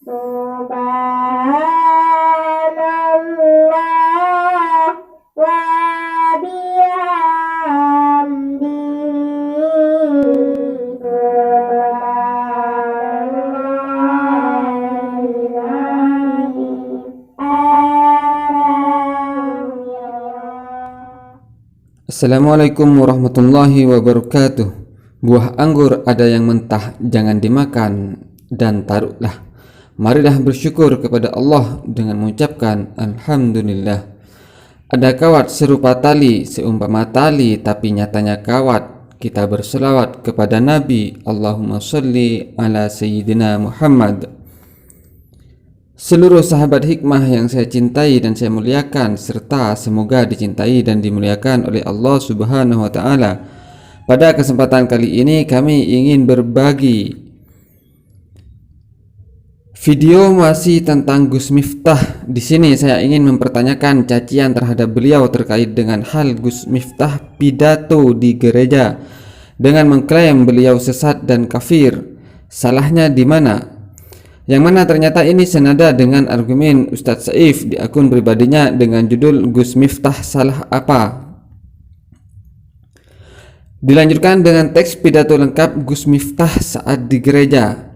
Subhanallah wa bihamdihi. Assalamualaikum warahmatullahi wabarakatuh. Buah anggur ada yang mentah, jangan dimakan dan taruhlah. Marilah bersyukur kepada Allah dengan mengucapkan Alhamdulillah. Ada kawat serupa tali, seumpama tali tapi nyatanya kawat. Kita berselawat kepada Nabi, Allahumma sholli ala Sayyidina Muhammad. Seluruh sahabat hikmah yang saya cintai dan saya muliakan, serta semoga dicintai dan dimuliakan oleh Allah Subhanahu wa Ta'ala. Pada kesempatan kali ini kami ingin berbagi video masih tentang Gus Miftah. Di sini saya ingin mempertanyakan cacian terhadap beliau terkait dengan hal Gus Miftah pidato di gereja dengan mengklaim beliau sesat dan kafir. Salahnya di mana? Yang mana ternyata ini senada dengan argumen Ustadz Saif di akun pribadinya dengan judul Gus Miftah salah apa. Dilanjutkan dengan teks pidato lengkap Gus Miftah saat di gereja.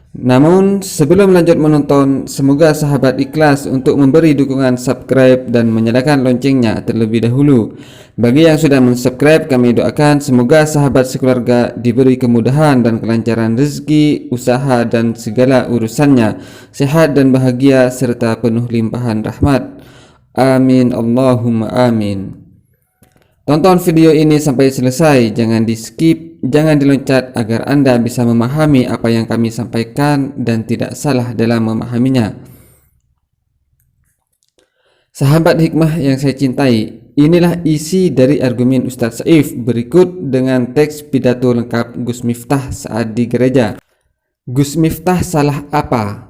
Namun sebelum lanjut menonton, semoga sahabat ikhlas untuk memberi dukungan subscribe dan menyalakan loncengnya terlebih dahulu. Bagi yang sudah mensubscribe, kami doakan semoga sahabat sekeluarga diberi kemudahan dan kelancaran rezeki, usaha dan segala urusannya, sehat dan bahagia serta penuh limpahan rahmat. Amin Allahumma amin. Tonton video ini sampai selesai, jangan di skip, jangan diloncat agar Anda bisa memahami apa yang kami sampaikan dan tidak salah dalam memahaminya. Sahabat hikmah yang saya cintai, inilah isi dari argumen Ustadz Saif berikut dengan teks pidato lengkap Gus Miftah saat di gereja. Gus Miftah salah apa?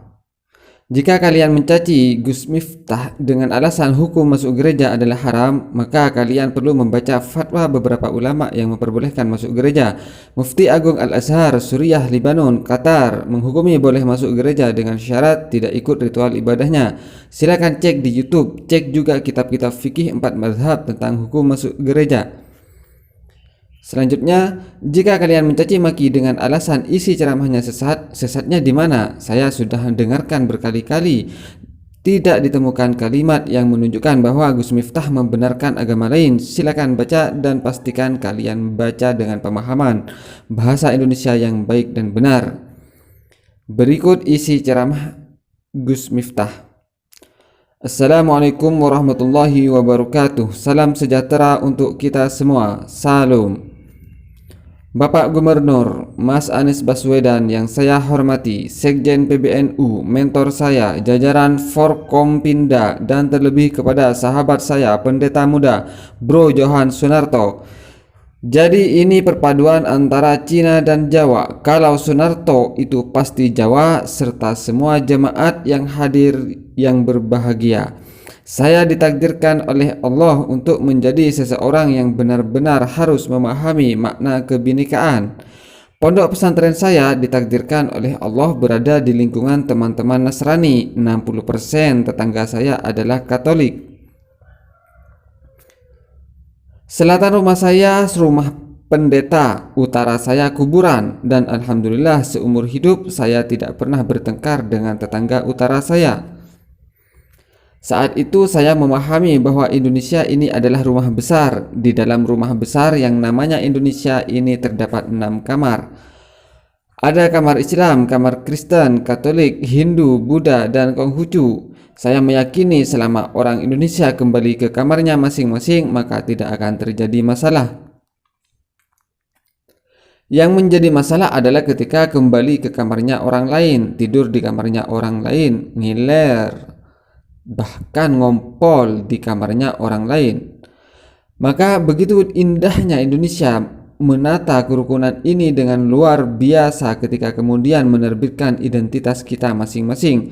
Jika kalian mencaci Gus Miftah dengan alasan hukum masuk gereja adalah haram, maka kalian perlu membaca fatwa beberapa ulama yang memperbolehkan masuk gereja. Mufti Agung Al-Azhar, Suriah, Libanon, Qatar menghukumi boleh masuk gereja dengan syarat tidak ikut ritual ibadahnya. Silakan cek di YouTube, cek juga kitab-kitab fikih 4 mazhab tentang hukum masuk gereja. Selanjutnya, jika kalian mencaci maki dengan alasan isi ceramahnya sesat, sesatnya di mana? Saya sudah dengarkan berkali-kali. Tidak ditemukan kalimat yang menunjukkan bahwa Gus Miftah membenarkan agama lain. Silakan baca dan pastikan kalian baca dengan pemahaman bahasa Indonesia yang baik dan benar. Berikut isi ceramah Gus Miftah. Assalamualaikum warahmatullahi wabarakatuh. Salam sejahtera untuk kita semua. Salam. Bapak Gubernur, Mas Anies Baswedan yang saya hormati, Sekjen PBNU, mentor saya, jajaran Forkompinda, dan terlebih kepada sahabat saya, pendeta muda, Bro Johan Sunarto. Jadi ini perpaduan antara Cina dan Jawa. Kalau Sunarto itu pasti Jawa, serta semua jemaat yang hadir yang berbahagia. Saya ditakdirkan oleh Allah untuk menjadi seseorang yang benar-benar harus memahami makna kebinekaan. Pondok pesantren saya ditakdirkan oleh Allah berada di lingkungan teman-teman Nasrani. 60% tetangga saya adalah Katolik. Selatan rumah saya rumah pendeta, utara saya kuburan, dan alhamdulillah seumur hidup saya tidak pernah bertengkar dengan tetangga utara saya. Saat itu saya memahami bahwa Indonesia ini adalah rumah besar. Di dalam rumah besar yang namanya Indonesia ini terdapat 6 kamar. Ada kamar Islam, kamar Kristen, Katolik, Hindu, Buddha, dan Konghucu. Saya meyakini selama orang Indonesia kembali ke kamarnya masing-masing, maka tidak akan terjadi masalah. Yang menjadi masalah adalah ketika kembali ke kamarnya orang lain, tidur di kamarnya orang lain, ngiler, bahkan ngompol di kamarnya orang lain. Maka begitu indahnya Indonesia menata kerukunan ini dengan luar biasa ketika kemudian menerbitkan identitas kita masing-masing.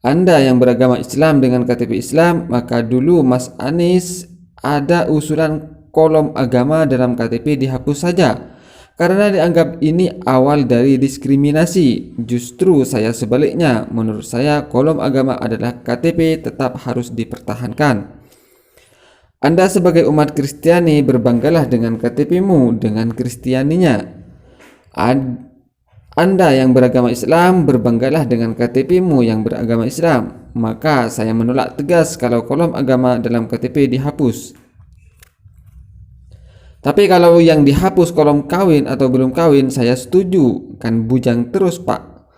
Anda yang beragama Islam dengan KTP Islam, maka dulu Mas Anies ada usulan kolom agama dalam KTP dihapus saja. karena dianggap ini awal dari diskriminasi. Justru saya sebaliknya, menurut saya kolom agama adalah KTP tetap harus dipertahankan. Anda sebagai umat Kristiani berbanggalah dengan KTP-mu, dengan Kristianinya. Anda yang beragama Islam berbanggalah dengan KTP-mu yang beragama Islam. Maka saya menolak tegas kalau kolom agama dalam KTP dihapus. Tapi kalau yang dihapus kolom kawin atau belum kawin, saya setuju. Kan bujang terus Pak.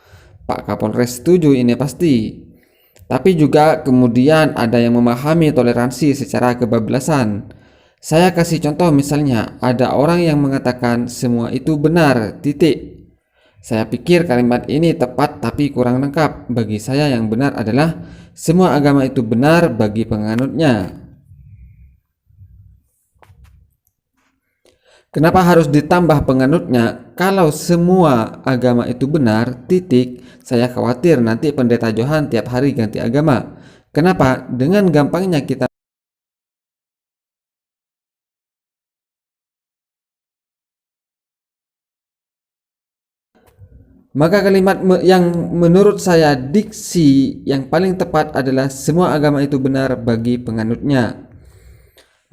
Pak Kapolres setuju ini pasti. Tapi juga kemudian ada yang memahami toleransi secara kebablasan. Saya kasih contoh, misalnya ada orang yang mengatakan semua itu benar, titik. Saya pikir kalimat ini tepat tapi kurang lengkap. Bagi saya yang benar adalah semua agama itu benar bagi penganutnya. Kenapa harus ditambah penganutnya? Kalau semua agama itu benar, titik, saya khawatir nanti pendeta Johan tiap hari ganti agama. Kenapa? Dengan gampangnya kita maka kalimat yang menurut saya diksi yang paling tepat adalah semua agama itu benar bagi penganutnya.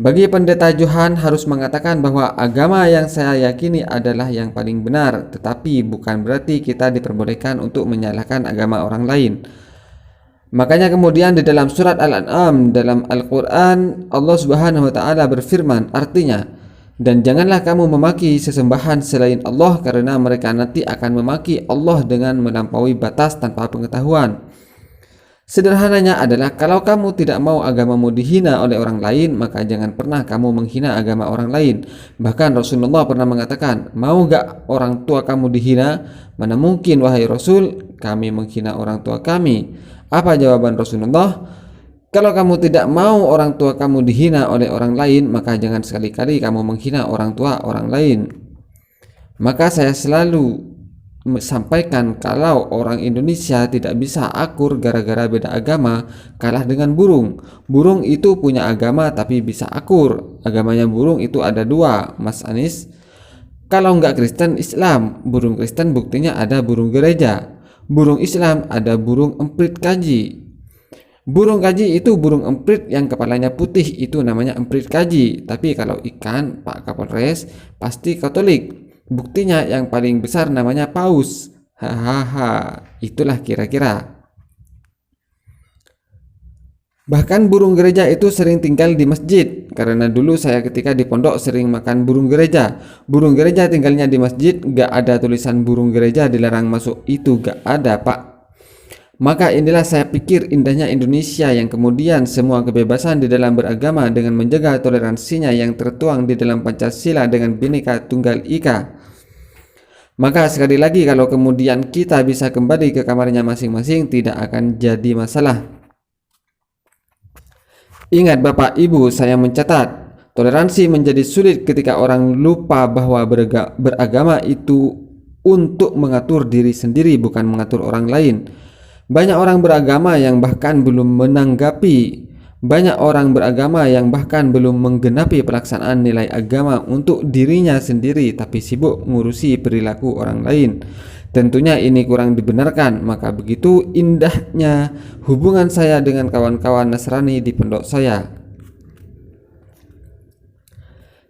Bagi pendeta Johan harus mengatakan bahwa agama yang saya yakini adalah yang paling benar, tetapi bukan berarti kita diperbolehkan untuk menyalahkan agama orang lain. Makanya kemudian di dalam surat Al-An'am dalam Al-Quran, Allah Subhanahu wa Ta'ala berfirman, artinya, dan janganlah kamu memaki sesembahan selain Allah, karena mereka nanti akan memaki Allah dengan melampaui batas tanpa pengetahuan. Sederhananya adalah kalau kamu tidak mau agamamu dihina oleh orang lain, maka jangan pernah kamu menghina agama orang lain. Bahkan Rasulullah pernah mengatakan, mau gak orang tua kamu dihina? Mana mungkin wahai Rasul, kami menghina orang tua kami. Apa jawaban Rasulullah? Kalau kamu tidak mau orang tua kamu dihina oleh orang lain, maka jangan sekali-kali kamu menghina orang tua orang lain. Maka saya selalu sampaikan kalau orang Indonesia tidak bisa akur gara-gara beda agama, kalah dengan burung. Burung itu punya agama tapi bisa akur. Agamanya burung itu ada dua, Mas Anis. Kalau nggak Kristen, Islam. Burung Kristen buktinya ada burung gereja. Burung Islam ada burung emprit kaji. Burung kaji itu burung emprit yang kepalanya putih, itu namanya emprit kaji. Tapi kalau ikan, Pak Kapolres, pasti Katolik. Buktinya yang paling besar namanya paus. Hahaha, itulah kira-kira. Bahkan burung gereja itu sering tinggal di masjid. Karena dulu saya ketika di pondok sering makan burung gereja. Burung gereja tinggalnya di masjid, gak ada tulisan burung gereja dilarang masuk. Itu gak ada Pak. Maka inilah saya pikir indahnya Indonesia yang kemudian semua kebebasan di dalam beragama dengan menjaga toleransinya yang tertuang di dalam Pancasila dengan Bhinneka Tunggal Ika. Maka sekali lagi kalau kemudian kita bisa kembali ke kamarnya masing-masing, tidak akan jadi masalah. Ingat Bapak Ibu, saya mencatat, toleransi menjadi sulit ketika orang lupa bahwa beragama itu untuk mengatur diri sendiri, bukan mengatur orang lain. Banyak orang beragama yang bahkan belum menanggapi. Banyak orang beragama yang bahkan belum menggenapi pelaksanaan nilai agama untuk dirinya sendiri, tapi sibuk ngurusi perilaku orang lain. Tentunya ini kurang dibenarkan. Maka begitu indahnya hubungan saya dengan kawan-kawan Nasrani di pondok saya.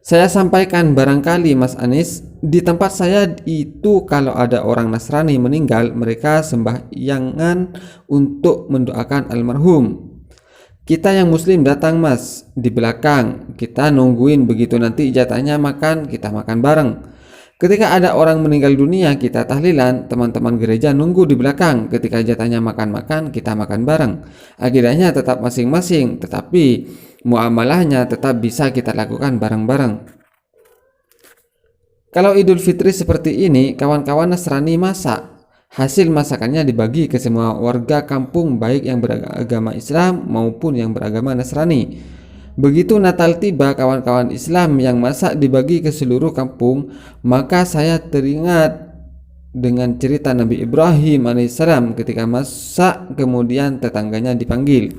Saya sampaikan barangkali Mas Anis, di tempat saya itu kalau ada orang Nasrani meninggal, mereka sembahyangan untuk mendoakan almarhum. Kita yang muslim datang Mas di belakang, kita nungguin begitu nanti jatahnya makan, kita makan bareng. Ketika ada orang meninggal dunia, kita tahlilan, teman-teman gereja nunggu di belakang. Ketika jatahnya makan-makan, kita makan bareng. Akidahnya tetap masing-masing, tetapi muamalahnya tetap bisa kita lakukan bareng-bareng. Kalau Idul Fitri seperti ini, kawan-kawan Nasrani masak. Hasil masakannya dibagi ke semua warga kampung, baik yang beragama Islam maupun yang beragama Nasrani. Begitu Natal tiba, kawan-kawan Islam yang masak dibagi ke seluruh kampung. Maka saya teringat dengan cerita Nabi Ibrahim alaihissalam ketika masak kemudian tetangganya dipanggil.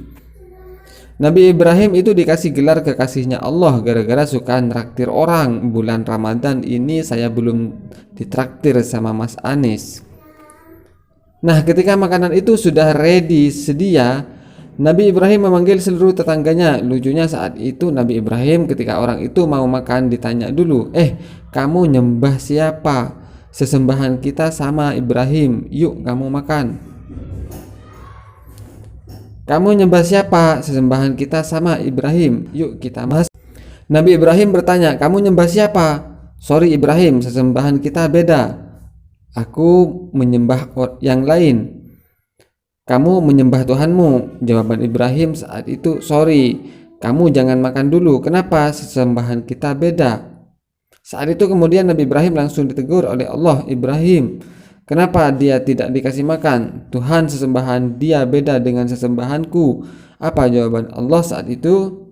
Nabi Ibrahim itu dikasih gelar kekasihnya Allah gara-gara suka nraktir orang. Bulan Ramadan ini saya belum ditraktir sama Mas Anis. Nah, ketika makanan itu sudah ready, sedia, Nabi Ibrahim memanggil seluruh tetangganya. Lucunya saat itu Nabi Ibrahim ketika orang itu mau makan ditanya dulu, kamu nyembah siapa? Sesembahan kita sama Ibrahim, yuk kamu makan. Kamu nyembah siapa? Sesembahan kita sama Ibrahim, yuk kita mas. Nabi Ibrahim bertanya, kamu nyembah siapa? Sorry Ibrahim, sesembahan kita beda. Aku menyembah yang lain. Kamu menyembah Tuhanmu. Jawaban Ibrahim saat itu, sorry, kamu jangan makan dulu. Kenapa? Sesembahan kita beda. Saat itu kemudian Nabi Ibrahim langsung ditegur oleh Allah. Ibrahim, kenapa dia tidak dikasih makan? Tuhan sesembahan dia beda dengan sesembahanku. Apa jawaban Allah saat itu?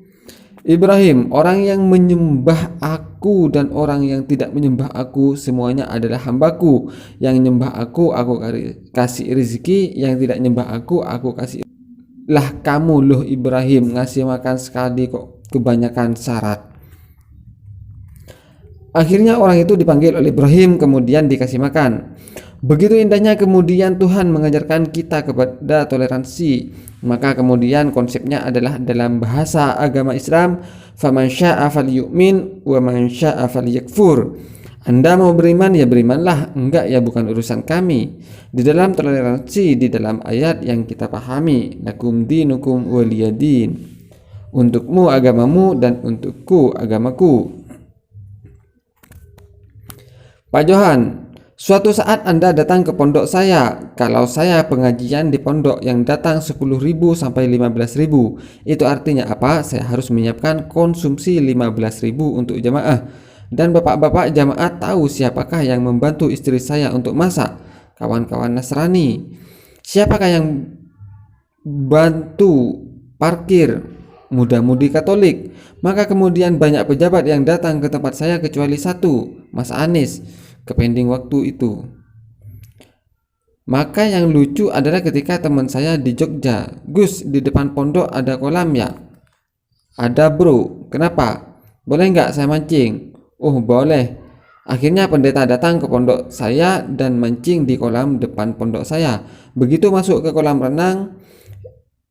Ibrahim, orang yang menyembah aku dan orang yang tidak menyembah aku semuanya adalah hambaku. Yang nyembah aku kasih rezeki, yang tidak nyembah aku kasih. Lah kamu loh Ibrahim, ngasih makan sekali kok kebanyakan syarat. Akhirnya orang itu dipanggil oleh Ibrahim kemudian dikasih makan. Begitu indahnya kemudian Tuhan mengajarkan kita kepada toleransi. Maka kemudian konsepnya adalah dalam bahasa agama Islam, faman syaa'a falyu'min wa man syaa'a falyakfur. Anda mau beriman ya berimanlah, enggak ya bukan urusan kami. Di dalam toleransi, di dalam ayat yang kita pahami, lakum dinukum waliyadin. Untukmu agamamu dan untukku agamaku. Pak Johan, suatu saat Anda datang ke pondok saya. Kalau saya pengajian di pondok yang datang 10.000 sampai 15.000, itu artinya apa? Saya harus menyiapkan konsumsi 15.000 untuk jamaah. Dan bapak-bapak jamaah tahu siapakah yang membantu istri saya untuk masak? Kawan-kawan Nasrani. Siapakah yang bantu parkir? Muda-mudi Katolik. Maka kemudian banyak pejabat yang datang ke tempat saya kecuali satu, Mas Anis, ke pending waktu itu. Maka yang lucu adalah ketika teman saya di Jogja, Gus, di depan pondok ada kolam ya? Ada bro, kenapa? Boleh nggak saya mancing? Oh boleh. Akhirnya pendeta datang ke pondok saya dan mancing di kolam depan pondok saya. Begitu masuk ke kolam renang,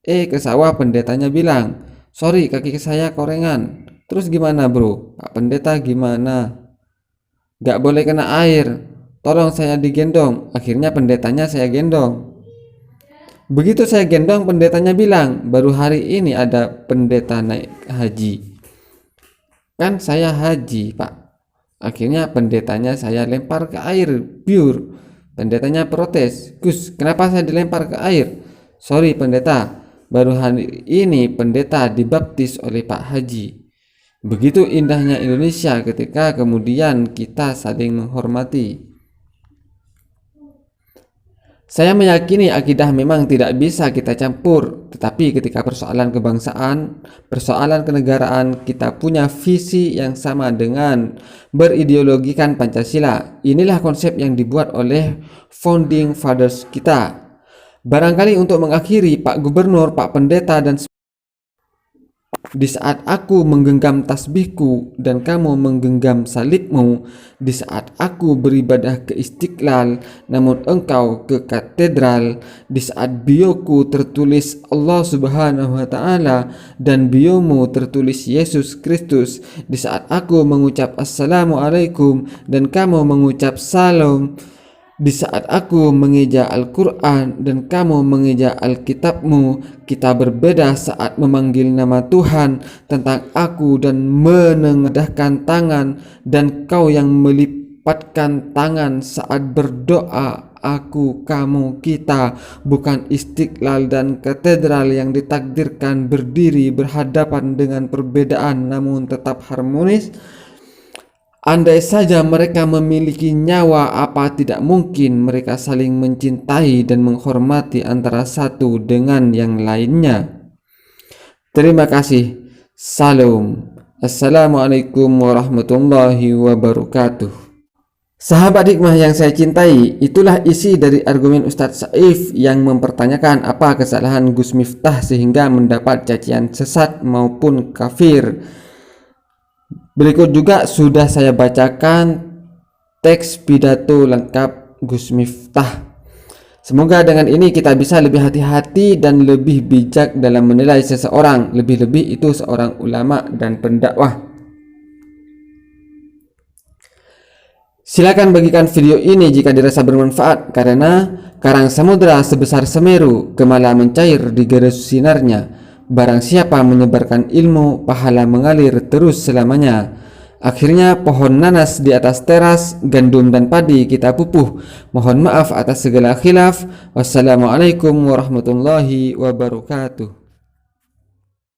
ke sawah pendetanya bilang, sorry kaki saya korengan. Terus gimana bro? Pak pendeta gimana? Gak boleh kena air, tolong saya digendong. Akhirnya pendetanya saya gendong. Begitu saya gendong, pendetanya bilang, baru hari ini ada pendeta naik haji. Kan saya haji pak. Akhirnya pendetanya saya lempar ke air, biur. Pendetanya protes, Gus, kenapa saya dilempar ke air? Sorry pendeta, baru hari ini pendeta dibaptis oleh Pak Haji. Begitu indahnya Indonesia ketika kemudian kita saling menghormati. Saya meyakini akidah memang tidak bisa kita campur, tetapi ketika persoalan kebangsaan, persoalan kenegaraan, kita punya visi yang sama dengan berideologikan Pancasila. Inilah konsep yang dibuat oleh founding fathers kita. Barangkali untuk mengakhiri, Pak Gubernur, Pak Pendeta, dan di saat aku menggenggam tasbihku dan kamu menggenggam salibmu, di saat aku beribadah ke Istiqlal namun engkau ke katedral, di saat bioku tertulis Allah Subhanahu wa Ta'ala dan biomu tertulis Yesus Kristus, di saat aku mengucap Assalamualaikum dan kamu mengucap Salam, di saat aku mengeja Al-Quran dan kamu mengeja Alkitabmu, kita berbeda saat memanggil nama Tuhan tentang aku dan menengadahkan tangan, dan kau yang melipatkan tangan saat berdoa. Aku, kamu, kita, bukan Istiqlal dan katedral yang ditakdirkan berdiri berhadapan dengan perbedaan namun tetap harmonis. Andai saja mereka memiliki nyawa, apa tidak mungkin mereka saling mencintai dan menghormati antara satu dengan yang lainnya. Terima kasih. Salam. Assalamualaikum warahmatullahi wabarakatuh. Sahabat hikmah yang saya cintai, itulah isi dari argumen Ustadz Saif yang mempertanyakan apa kesalahan Gus Miftah sehingga mendapat cacian sesat maupun kafir. Berikut juga sudah saya bacakan teks pidato lengkap Gus Miftah. Semoga dengan ini kita bisa lebih hati-hati dan lebih bijak dalam menilai seseorang, lebih-lebih itu seorang ulama dan pendakwah. Silakan bagikan video ini jika dirasa bermanfaat, karena karang samudera sebesar Semeru gemala mencair di garis sinarnya. Barang siapa menyebarkan ilmu, pahala mengalir terus selamanya. Akhirnya pohon nanas di atas teras, gandum dan padi kita pupuh. Mohon maaf atas segala khilaf. Wassalamualaikum warahmatullahi wabarakatuh.